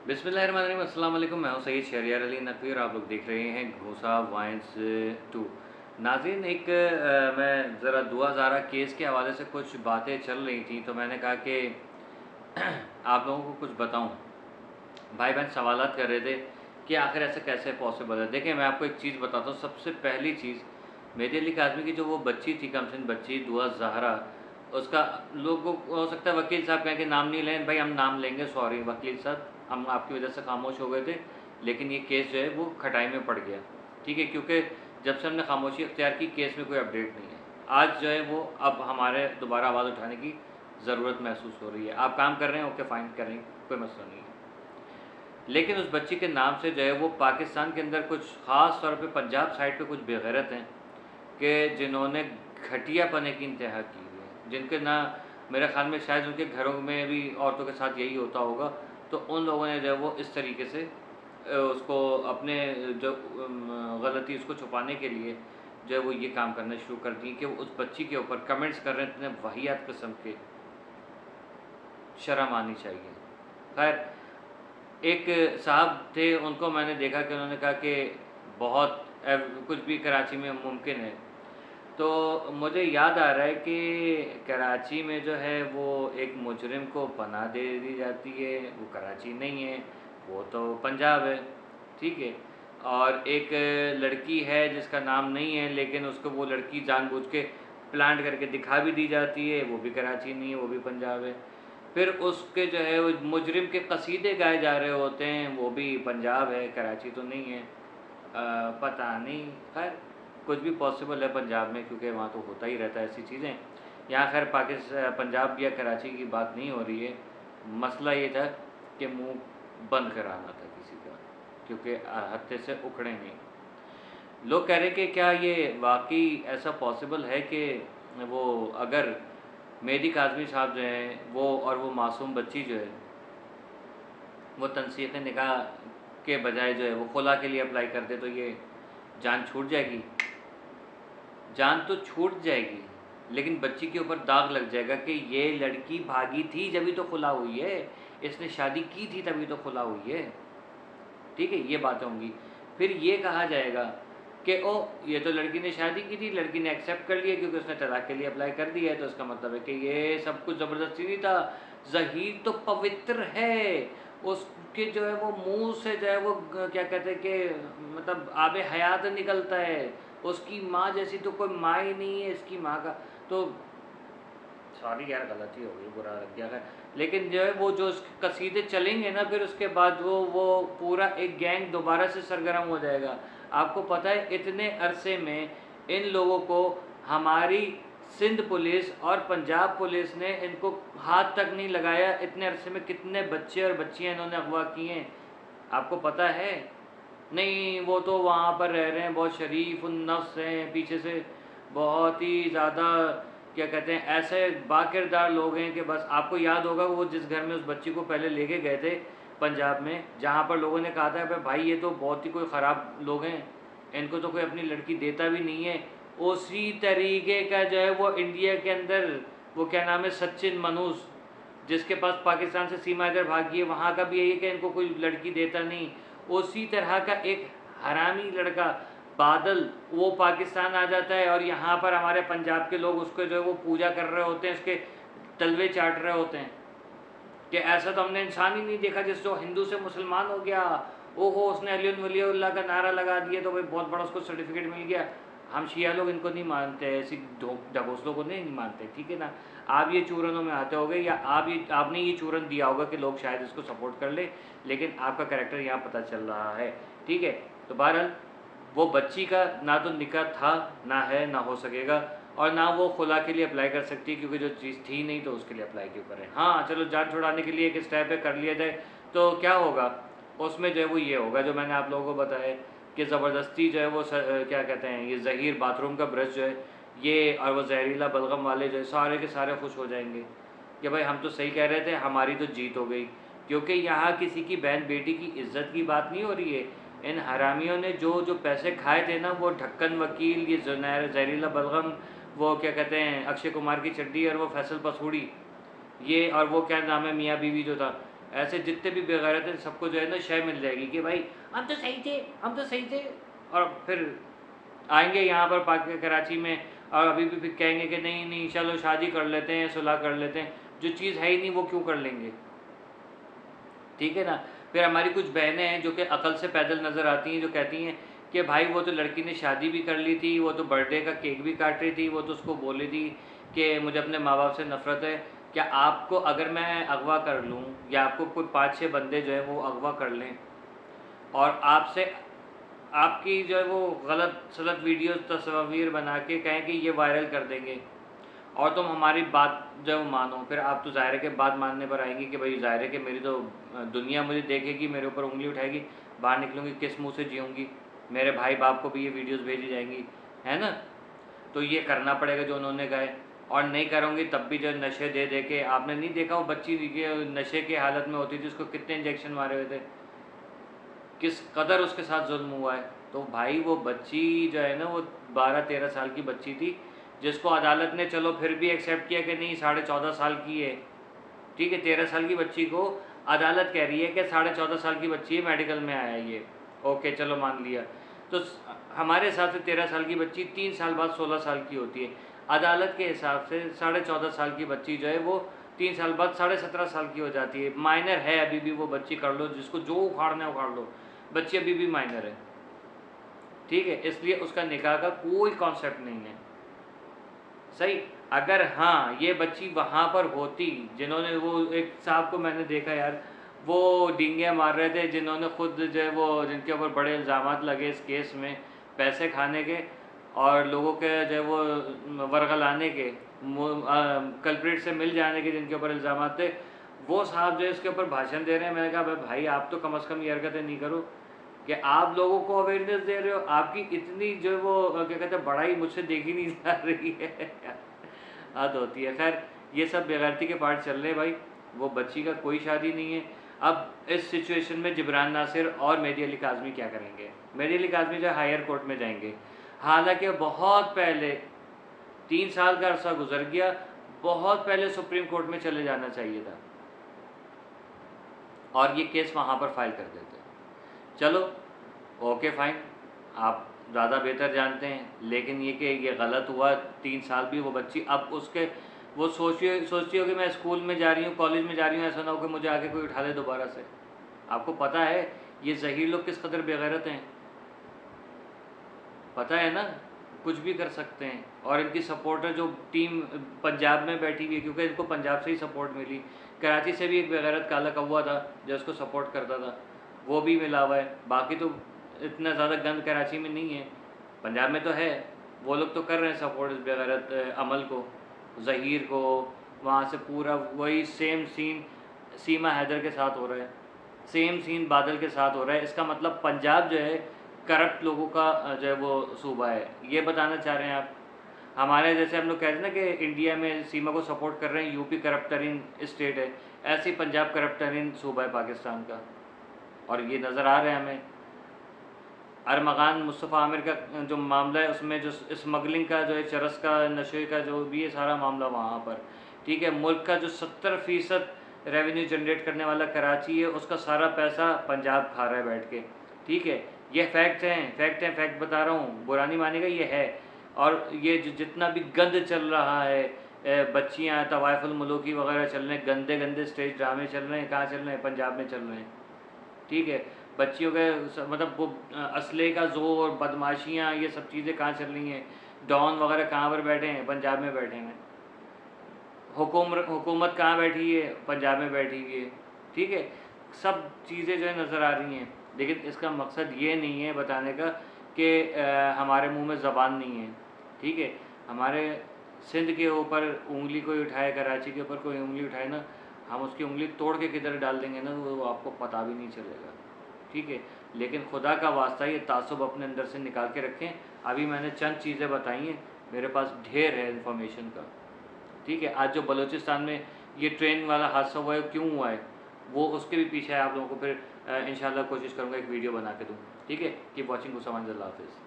बिस्मिल्लाहिर्रहमानिर्रहीम, अस्सलाम वालेकुम। मैं हूं सैयद शहरियार अली नकवी और आप लोग देख रहे हैं घोसा वाइन्स 2। नाज़रीन, मैं ज़रा दुआ ज़ारा केस के हवाले से कुछ बातें चल रही थी, तो मैंने कहा कि आप लोगों को कुछ बताऊं। भाई बहन सवालात कर रहे थे कि आखिर ऐसा कैसे पॉसिबल है। देखिए, मैं आपको एक चीज़ बताता हूँ। सबसे पहली चीज़, मेहदी अली काज़मी की जो वो बच्ची थी, कमसिन बच्ची दुआ ज़हरा, उसका लोगों को हो सकता है वकील साहब कहें कि नाम नहीं लें। भाई हम नाम लेंगे, सॉरी वकील साहब, हम आपकी वजह से खामोश हो गए थे, लेकिन ये केस जो है वो खटाई में पड़ गया। ठीक है, क्योंकि जब से हमने खामोशी अख्तियार की, केस में कोई अपडेट नहीं है। आज जो है वो अब हमारे दोबारा आवाज़ उठाने की ज़रूरत महसूस हो रही है। आप काम कर रहे हैं, ओके फाइन करें, कोई मसला नहीं है। लेकिन उस बच्ची के नाम से जो है वो पाकिस्तान के अंदर कुछ ख़ास तौर पे पंजाब साइड पे कुछ बेगैरत हैं कि जिन्होंने घटिया पने की इंतहा की हुई है, जिनके ना मेरे ख़्याल में शायद उनके घरों में भी औरतों के साथ यही होता होगा। तो उन लोगों ने जो है वो इस तरीके से उसको अपने जो गलती उसको छुपाने के लिए जो है वो ये काम करना शुरू कर दिए कि वो उस बच्ची के ऊपर कमेंट्स कर रहे हैं इतने वाहियात किस्म के। शर्म आनी चाहिए। खैर, एक साहब थे, उनको मैंने देखा कि उन्होंने कहा कि बहुत कुछ भी कराची में मुमकिन है। तो मुझे याद आ रहा है कि कराची में जो है वो एक मुजरिम को पनाह दे दी जाती है, वो कराची नहीं है, वो तो पंजाब है। ठीक है। और एक लड़की है जिसका नाम नहीं है, लेकिन उसको वो लड़की जानबूझ के प्लांट करके दिखा भी दी जाती है, वो भी कराची नहीं है, वो भी पंजाब है। फिर उसके जो है वो मुजरिम के कसीदे गाए जा रहे होते हैं, वो भी पंजाब है, कराची तो नहीं है। पता नहीं, खैर कुछ भी पॉसिबल है पंजाब में, क्योंकि वहाँ तो होता ही रहता है ऐसी चीज़ें। यहाँ खैर पाकिस्तान पंजाब या कराची की बात नहीं हो रही है। मसला ये था कि मुंह बंद कराना था किसी का, क्योंकि हत्थे से उखड़े नहीं। लोग कह रहे हैं कि क्या ये वाकई ऐसा पॉसिबल है कि वो अगर मेहदी काज़मी साहब जो हैं वो और वो मासूम बच्ची जो है वो तनसीख निकाह के बजाय जो है वो खुला के लिए अप्लाई कर दे, तो ये जान छूट जाएगी। जान तो छूट जाएगी, लेकिन बच्ची के ऊपर दाग लग जाएगा कि ये लड़की भागी थी जभी तो खुला हुई है, इसने शादी की थी तभी तो खुला हुई है। ठीक है, ये बातें होंगी। फिर ये कहा जाएगा कि ओ, ये तो लड़की ने शादी की थी, लड़की ने एक्सेप्ट कर लिया क्योंकि उसने तलाक के लिए अप्लाई कर दिया है, तो इसका मतलब है कि ये सब कुछ ज़बरदस्ती नहीं था। ज़हीर तो पवित्र है, उसके जो है वो मुंह से जो है वो क्या कहते हैं कि मतलब आबे हयात निकलता है। उसकी माँ जैसी तो कोई माँ ही नहीं है इसकी माँ का। तो सॉरी यार, गलती हो गई, बुरा लग गया। लेकिन जो है वो जो कसीदे चलेंगे ना, फिर उसके बाद वो पूरा एक गैंग दोबारा से सरगर्म हो जाएगा। आपको पता है इतने अरसे में इन लोगों को हमारी सिंध पुलिस और पंजाब पुलिस ने इनको हाथ तक नहीं लगाया। इतने अरसे में कितने बच्चे और बच्चियां इन्होंने अगवा किए हैं, आपको पता है? नहीं, वो तो वहाँ पर रह रहे हैं, बहुत शरीफ उन्नफ्स हैं, पीछे से बहुत ही ज़्यादा क्या कहते हैं ऐसे बाकिरदार लोग हैं कि बस आपको याद होगा वो जिस घर में उस बच्ची को पहले लेके गए थे पंजाब में, जहाँ पर लोगों ने कहा था भाई ये तो बहुत ही कोई ख़राब लोग हैं, इनको तो कोई अपनी लड़की देता भी नहीं है। उसी तरीके का जो है वो इंडिया के अंदर वो क्या नाम है, सचिन मनूस, जिसके पास पाकिस्तान से सीमा इधर भागी है, वहाँ का भी यही है कि इनको कोई लड़की देता नहीं। उसी तरह का एक हरामी लड़का बादल, वो पाकिस्तान आ जाता है और यहाँ पर हमारे पंजाब के लोग उसको जो है वो पूजा कर रहे होते हैं, उसके तलवे चाट रहे होते हैं कि ऐसा तो हमने इंसान ही नहीं देखा जिस जो हिंदू से मुसलमान हो गया, ओहो उसने अली वलीउल्लाह का नारा लगा दिया तो भाई बहुत बड़ा उसको सर्टिफिकेट मिल गया। हम शिया लोग इनको नहीं मानते, ऐसी ढकोसलों को नहीं मानते, ठीक है ना। आप ये चूरनों में आते होगे या आपने ये चूरन दिया होगा कि लोग शायद इसको सपोर्ट कर ले, लेकिन आपका करेक्टर यहाँ पता चल रहा है। ठीक है, तो बहरहाल वो बच्ची का ना तो निकाह था, ना है, ना हो सकेगा, और ना वो खुला के लिए अप्लाई कर सकती है क्योंकि जो चीज़ थी नहीं तो उसके लिए अप्लाई क्यों करें। हाँ चलो, जान छुड़ाने के लिए एक स्टेप पे कर लिया जाए तो क्या होगा, उसमें जो है वो ये होगा जो मैंने आप लोगों को बताया कि ज़बरदस्ती जो है वो क्या कहते हैं, ये ज़हीर बाथरूम का ब्रश जो है ये, और वो जहरीला बलगम वाले जो है सारे के सारे खुश हो जाएंगे कि भाई हम तो सही कह रहे थे, हमारी तो जीत हो गई। क्योंकि यहाँ किसी की बहन बेटी की इज्जत की बात नहीं हो रही है। इन हरामियों ने जो जो पैसे खाए थे ना, वो ढक्कन वकील, ये जहरीला बलगम, वो क्या कहते हैं अक्षय कुमार की चड्डी, और वो फैसल पसूड़ी, ये और वो क्या नाम है मियाँ बीवी जो था, ऐसे जितने भी बेगैरत हैं सबको जो है ना शय मिल जाएगी कि भाई हम तो सही थे, हम तो सही थे। और फिर आएंगे यहाँ पर कराची में और अभी भी फिर कहेंगे कि नहीं नहीं चलो शादी कर लेते हैं, सुलह कर लेते हैं। जो चीज़ है ही नहीं वो क्यों कर लेंगे, ठीक है ना। फिर हमारी कुछ बहनें हैं जो कि अकल से पैदल नज़र आती हैं, जो कहती हैं कि भाई वो तो लड़की ने शादी भी कर ली थी, वो तो बर्थडे का केक भी काट रही थी, वो तो उसको बोली थी कि मुझे अपने माँ बाप से नफ़रत है। क्या आपको अगर मैं अगवा कर लूँ या आपको कोई 5-6 बंदे जो है वो अगवा कर लें और आपसे आपकी जो है वो गलत सलत वीडियो तस्वीर बना के कहें कि ये वायरल कर देंगे और तुम हमारी बात जो है वो मानो, फिर आप तो ज़ाहिर है कि बात मानने पर आएंगी कि भाई ज़ाहिर है कि मेरी तो दुनिया मुझे देखेगी, मेरे ऊपर उंगली उठाएगी, बाहर निकलूँगी, किस मुंह से जीऊँगी, मेरे भाई बाप को भी ये वीडियोस भेजी जाएंगी, है ना। तो ये करना पड़ेगा जो उन्होंने कहा है। और नहीं करूँगी तब भी जो नशे दे दे के, आपने नहीं देखा वो बच्ची नशे की हालत में होती थी, उसको कितने इंजेक्शन मारे हुए थे, किस कदर उसके साथ जुल्म हुआ है। तो भाई वो बच्ची जो है ना वो 12-13 साल की बच्ची थी, जिसको अदालत ने चलो फिर भी एक्सेप्ट किया कि नहीं 14.5 साल की है, ठीक है। 13 साल की बच्ची को अदालत कह रही है कि 14.5 साल की बच्ची है, मेडिकल में आया ये, ओके चलो मान लिया। तो हमारे हिसाब से 13 साल की बच्ची 3 साल बाद 16 साल की होती है, अदालत के हिसाब से 14.5 साल की बच्ची जो है वो 3 साल बाद 17.5 साल की हो जाती है। माइनर है अभी भी वो बच्ची, कर लो जिसको जो उखाड़ना है उखाड़ लो, बच्ची अभी भी माइनर है, ठीक है। इसलिए उसका निकाह का कोई कॉन्सेप्ट नहीं है, सही। अगर हाँ ये बच्ची वहाँ पर होती, जिन्होंने वो एक साहब को मैंने देखा यार, वो डींगे मार रहे थे, जिन्होंने खुद जो है वो जिनके ऊपर बड़े इल्ज़ामात लगे इस केस में, पैसे खाने के और लोगों के जो है वो वर्गलाने के, कल्प्रिट से मिल जाने के, जिनके ऊपर इल्ज़ामात थे, वो साहब जो है इसके ऊपर भाषण दे रहे हैं। मैंने कहा भाई आप तो कम अज़ कम ये हरकतें नहीं करो कि आप लोगों को अवेयरनेस दे रहे हो, आपकी इतनी जो है वो क्या कहते हैं बड़ाई मुझसे देखी नहीं जा रही है। हद होती है। खैर ये सब बेगैरती के पार्ट चल रहे हैं भाई, वो बच्ची का कोई शादी नहीं है। अब इस सिचुएशन में जिब्रान नासिर और मेहदी अली काज़मी क्या करेंगे? मेहदी अली काज़मी जो हायर कोर्ट में जाएंगे, हालांकि बहुत पहले 3 साल का अरसा गुजर गया, बहुत पहले सुप्रीम कोर्ट में चले जाना चाहिए था और ये केस वहाँ पर फाइल कर देते। चलो ओके फाइन, आप ज़्यादा बेहतर जानते हैं, लेकिन ये कि ये गलत हुआ। 3 साल भी वो बच्ची, अब उसके वो सोचती हो कि मैं स्कूल में जा रही हूँ, कॉलेज में जा रही हूँ, ऐसा ना हो कि मुझे आके कोई उठा ले दोबारा से। आपको पता है ये ज़हीर लोग किस कदर बेगैरत हैं, पता है ना, कुछ भी कर सकते हैं। और इनकी सपोर्टर जो टीम पंजाब में बैठी हुई है, क्योंकि इनको पंजाब से ही सपोर्ट मिली, कराची से भी एक बेगैरत काला कौवा था जो उसको सपोर्ट करता था, वो भी मिला हुआ है। बाकी तो इतना ज़्यादा गंद कराची में नहीं है, पंजाब में तो है, वो लोग तो कर रहे हैं सपोर्ट इस बेगैरत अमल को, ज़हीर को। वहाँ से पूरा वही सेम सीन सीमा हैदर के साथ हो रहा है, सेम सीन बादल के साथ हो रहा है। इसका मतलब पंजाब जो है करप्ट लोगों का जो है वो सूबा है, ये बताना चाह रहे हैं आप। हमारे जैसे हम लोग कहते हैं ना कि इंडिया में सीमा को सपोर्ट कर रहे हैं, यूपी करप्ट तरीन स्टेट है, ऐसे ही पंजाब करप्ट तरीन सूबा है पाकिस्तान का, और ये नज़र आ रहा है हमें। अरमगान मुस्तफ़ा आमिर का जो मामला है उसमें जो स्मगलिंग का जो है, चरस का, नशे का जो भी है सारा मामला वहाँ पर, ठीक है। मुल्क का जो 70% रेवेन्यू जनरेट करने वाला कराची है, उसका सारा पैसा पंजाब खा रहा है बैठ के, ठीक है। ये फैक्ट हैं, फैक्ट बता रहा हूँ, बुरा नहीं मानेगा, ये है। और ये जितना भी गंद चल रहा है, बच्चियाँ तवाइफुल मुलूकी वगैरह चल रहे हैं, गंदे गंदे स्टेज ड्रामे चल रहे हैं, कहाँ चल रहे हैं? पंजाब में चल रहे हैं, ठीक है। बच्चियों के मतलब वो असले का जोर, बदमाशियाँ, ये सब चीज़ें कहाँ चल रही हैं? डॉन वगैरह कहाँ पर बैठे हैं? पंजाब में बैठे हैं। हुकूमत कहाँ बैठी है? पंजाब में बैठी हुई है, ठीक है। सब चीज़ें जो है नज़र आ रही हैं, लेकिन इसका मकसद ये नहीं है बताने का कि हमारे मुंह में ज़बान नहीं है, ठीक है। हमारे सिंध के ऊपर उंगली कोई उठाए, कराची के ऊपर कोई उंगली उठाए ना, हम उसकी उंगली तोड़ के किधर डाल देंगे ना, वो आपको पता भी नहीं चलेगा, ठीक है। लेकिन खुदा का वास्ता ये तासुब अपने अंदर से निकाल के रखें। अभी मैंने चंद चीज़ें बताई हैं, मेरे पास ढेर है इन्फॉर्मेशन का, ठीक है। आज जो बलूचिस्तान में ये ट्रेन वाला हादसा हुआ है, क्यों हुआ है, वो उसके भी पीछे आप लोगों को फिर इंशाल्लाह कोशिश करूँगा एक वीडियो बना के दूँ, ठीक है। कीप वॉचिंग, अल्लाह हाफिज़।